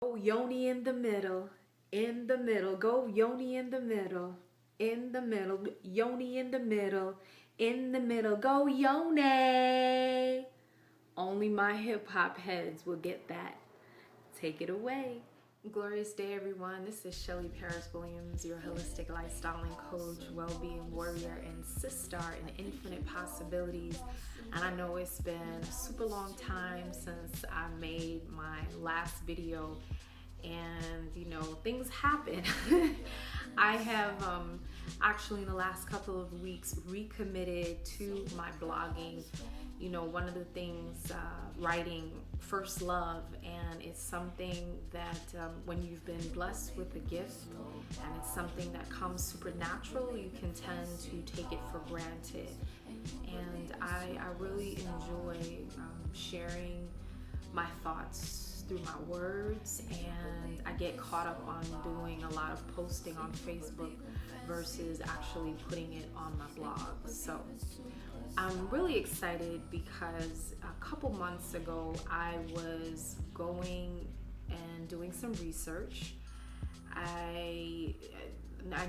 Go Yoni in the middle, go Yoni in the middle, Yoni in the middle, go Yoni. Only my hip hop heads will get that. Take it away. Glorious day, everyone. This is Shelley Parris Williams, your holistic lifestyling coach, well-being warrior, and siSTAR in infinite possibilities. And I know it's been a super long time since I made my last video, and things happen. I have actually in the last couple of weeks recommitted to my blogging. One of the things, writing first love, and it's something that when you've been blessed with a gift and it's something that comes supernatural, you can tend to take it for granted. And I really enjoy sharing my thoughts through my words, and I get caught up on doing a lot of posting on Facebook versus actually putting it on my blog. So I'm really excited because a couple months ago I was going and doing some research. I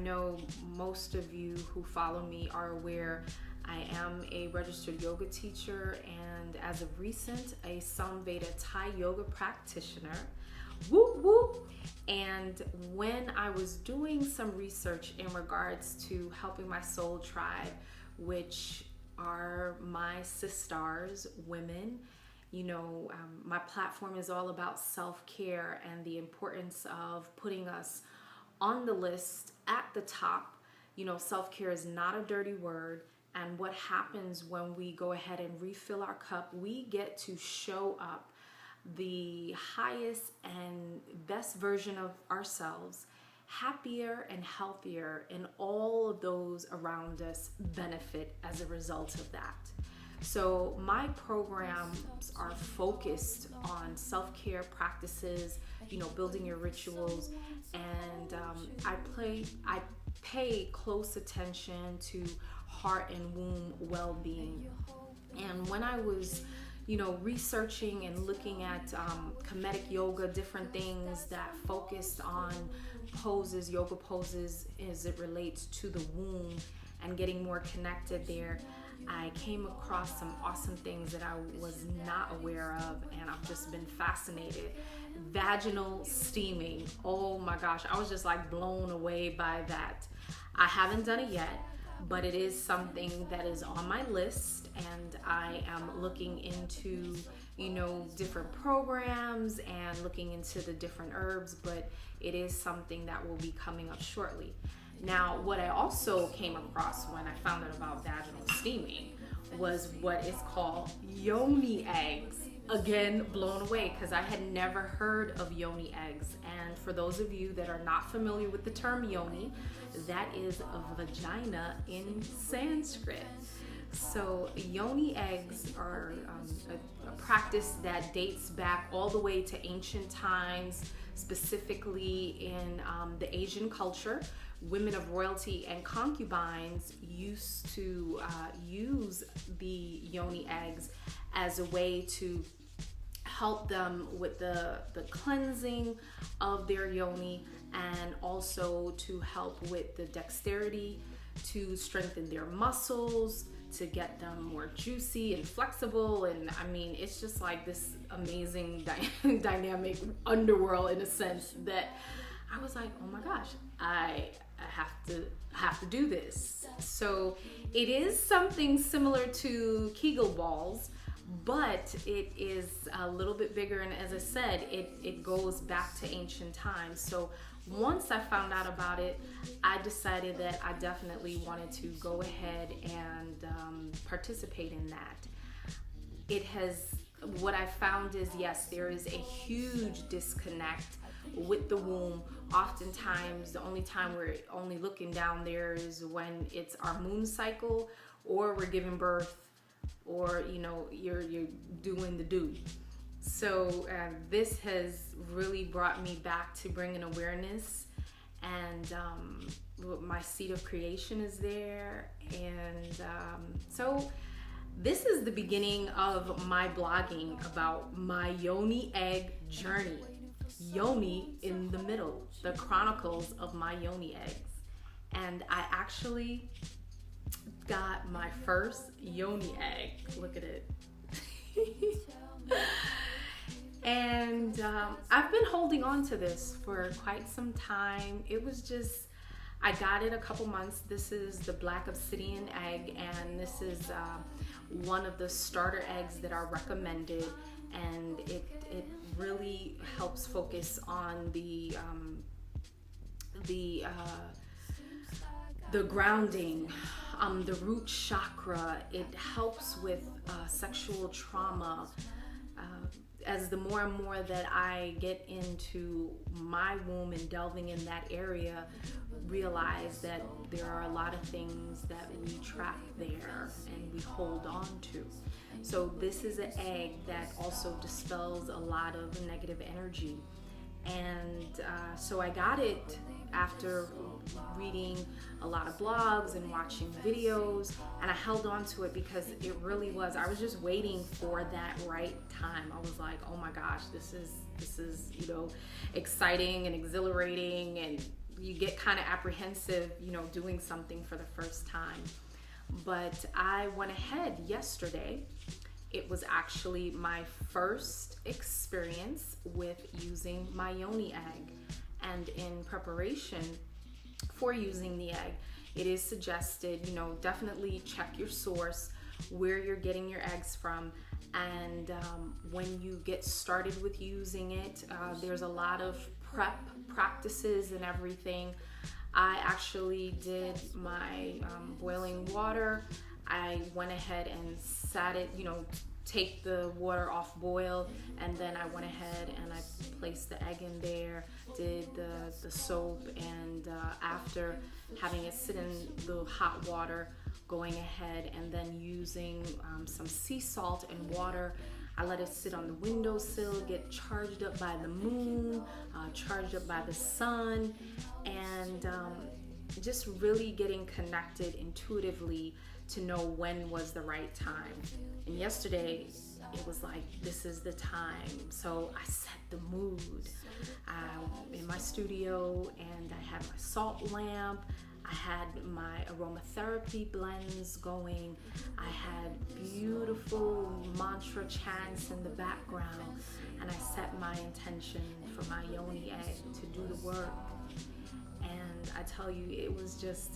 know most of you who follow me are aware I am a registered yoga teacher, and as of recent, a SomaVeda Thai yoga practitioner. Whoop whoop! And when I was doing some research in regards to helping my soul tribe, which are my siSTARs, women, my platform is all about self-care and the importance of putting us on the list at the top. Self-care is not a dirty word. And what happens when we go ahead and refill our cup, we get to show up the highest and best version of ourselves, happier and healthier, and all of those around us benefit as a result of that. So my programs are focused on self-care practices, building your rituals, and I pay close attention to heart and womb well-being. And when I was researching and looking at Recommitting yoga, different things that focused on poses, yoga poses as it relates to the womb and getting more connected there, I came across some awesome things that I was not aware of, and I've just been fascinated. Vaginal steaming. Oh my gosh, I was just like blown away by that. I haven't done it yet, but it is something that is on my list, and I am looking into different programs and looking into the different herbs, but it is something that will be coming up shortly. Now, what I also came across when I found out about vaginal steaming was what is called Yoni eggs. Again, blown away, because I had never heard of Yoni eggs. And for those of you that are not familiar with the term Yoni, that is a vagina in Sanskrit. So Yoni eggs are a practice that dates back all the way to ancient times, specifically in the Asian culture. Women of royalty and concubines used to use the Yoni eggs as a way to help them with the cleansing of their yoni, and also to help with the dexterity, to strengthen their muscles, to get them more juicy and flexible. And I mean, it's just like this amazing dynamic underworld, in a sense, that I was like, oh my gosh, I have to do this. So it is something similar to Kegel balls, but it is a little bit bigger, and as I said, it goes back to ancient times. So once I found out about it, I decided that I definitely wanted to go ahead and participate in that. What I found is, yes, there is a huge disconnect with the womb. Oftentimes, the only time we're only looking down there is when it's our moon cycle, or we're giving birth, or you're doing the do. So this has really brought me back to bringing awareness, and my seed of creation is there, and so this is the beginning of my blogging about my Yoni egg journey. Yoni in the middle, the Chronicles of my Yoni eggs. And I actually got my first Yoni egg. Look at it. And I've been holding on to this for quite some time. It was just, I got it a couple months. This is the Black Obsidian egg, and this is one of the starter eggs that are recommended, and it really helps focus on the grounding, the root chakra. It helps with sexual trauma. As the more and more that I get into my womb and delving in that area, realize that there are a lot of things that we trap there and we hold on to. So this is an egg that also dispels a lot of negative energy. And so I got it after reading a lot of blogs and watching videos, and I held on to it because it really was, I was just waiting for that right time. I was like, oh my gosh, this is exciting and exhilarating, and you get kind of apprehensive, doing something for the first time. But I went ahead yesterday. It was actually my first experience with using my Yoni egg. And in preparation for using the egg, it is suggested, definitely check your source, where you're getting your eggs from. And when you get started with using it, there's a lot of prep practices and everything. I actually did my boiling water. I went ahead and sat it, take the water off boil, and then I went ahead and I placed the egg in there, did the soap, and after having it sit in the hot water, going ahead and then using some sea salt and water, I let it sit on the windowsill, get charged up by the moon, charged up by the sun, and just really getting connected intuitively to know when was the right time. And yesterday, it was like, this is the time. So I set the mood. I'm in my studio, and I had my salt lamp. I had my aromatherapy blends going. I had beautiful mantra chants in the background, and I set my intention for my Yoni egg to do the work. And I tell you, it was just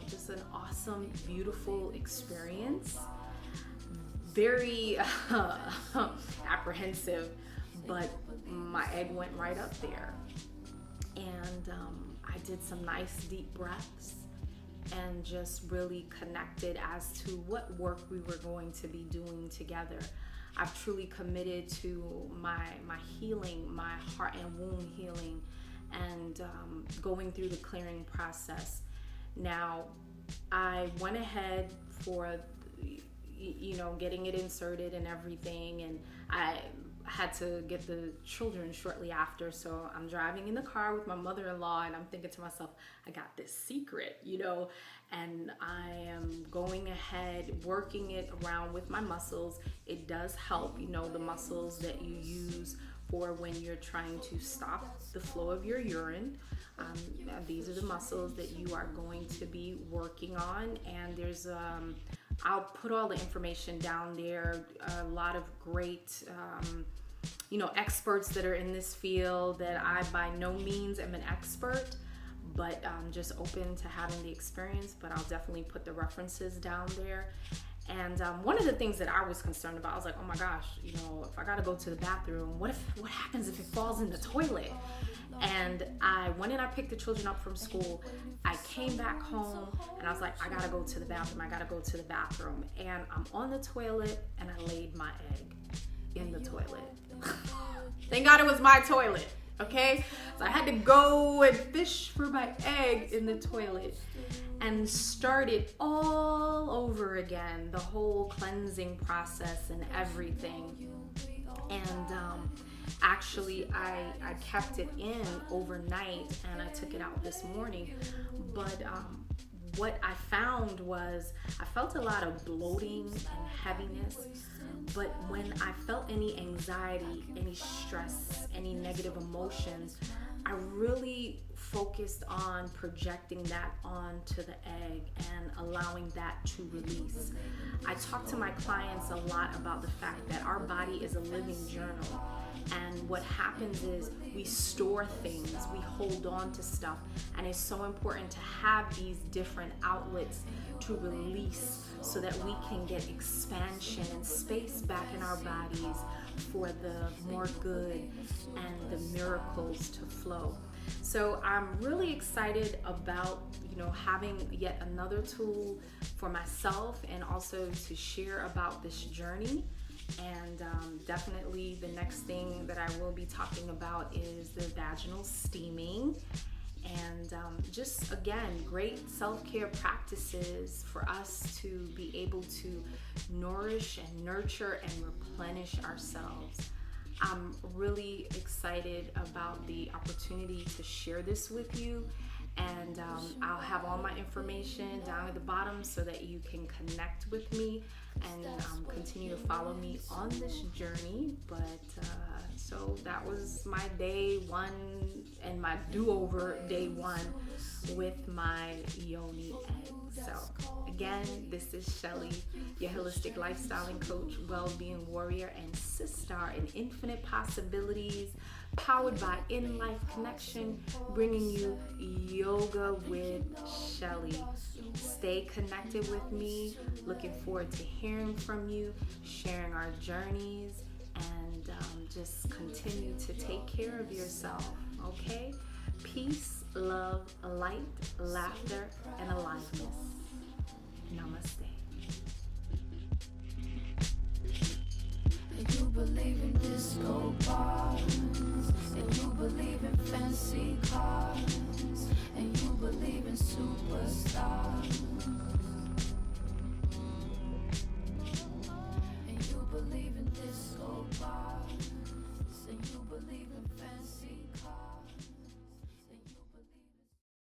just an awesome, beautiful experience. Very apprehensive, but my egg went right up there. And I did some nice deep breaths and just really connected as to what work we were going to be doing together. I've truly committed to my healing, my heart and womb healing, and going through the clearing process. Now, I went ahead for getting it inserted and everything, and I had to get the children shortly after. So I'm driving in the car with my mother-in-law, and I'm thinking to myself, I got this secret, and I am going ahead, working it around with my muscles. It does help, the muscles that you use for when you're trying to stop the flow of your urine. These are the muscles that you are going to be working on, and there's I'll put all the information down there. A lot of great experts that are in this field that I by no means am an expert, but just open to having the experience. But I'll definitely put the references down there. And one of the things that I was concerned about, I was like, oh my gosh, if I gotta go to the bathroom, what happens if it falls in the toilet? And I went and I picked the children up from school. I came back home and I was like, I gotta go to the bathroom. And I'm on the toilet and I laid my egg in the toilet. Thank God it was my toilet, okay? So I had to go and fish for my egg in the toilet and start it all over again, the whole cleansing process and everything. And actually, I kept it in overnight and I took it out this morning. But what I found was I felt a lot of bloating and heaviness, but when I felt any anxiety, any stress, any negative emotions, I really focused on projecting that onto the egg and allowing that to release. I talk to my clients a lot about the fact that our body is a living journal, and what happens is we store things, we hold on to stuff, and it's so important to have these different outlets to release so that we can get expansion and space back in our bodies for the more good and the miracles to flow. So I'm really excited about, having yet another tool for myself and also to share about this journey. And definitely the next thing that I will be talking about is the vaginal steaming. And just again, great self-care practices for us to be able to nourish and nurture and replenish ourselves. I'm really excited about the opportunity to share this with you, and I'll have all my information down at the bottom so that you can connect with me and continue to follow me on this journey. But so that was my day one and my do-over day one with my Yoni Egg. So again, this is Shelley, your holistic lifestyling coach, well-being warrior, and siSTAR in infinite possibilities, powered by In-Life Connection, bringing you Yoga with Shelley. Stay connected with me. Looking forward to hearing from you, sharing our journeys, and just continue to take care of yourself, okay? Peace, love, light, laughter, and aliveness. Namaste. And you believe in disco balls, and you believe in fancy cars.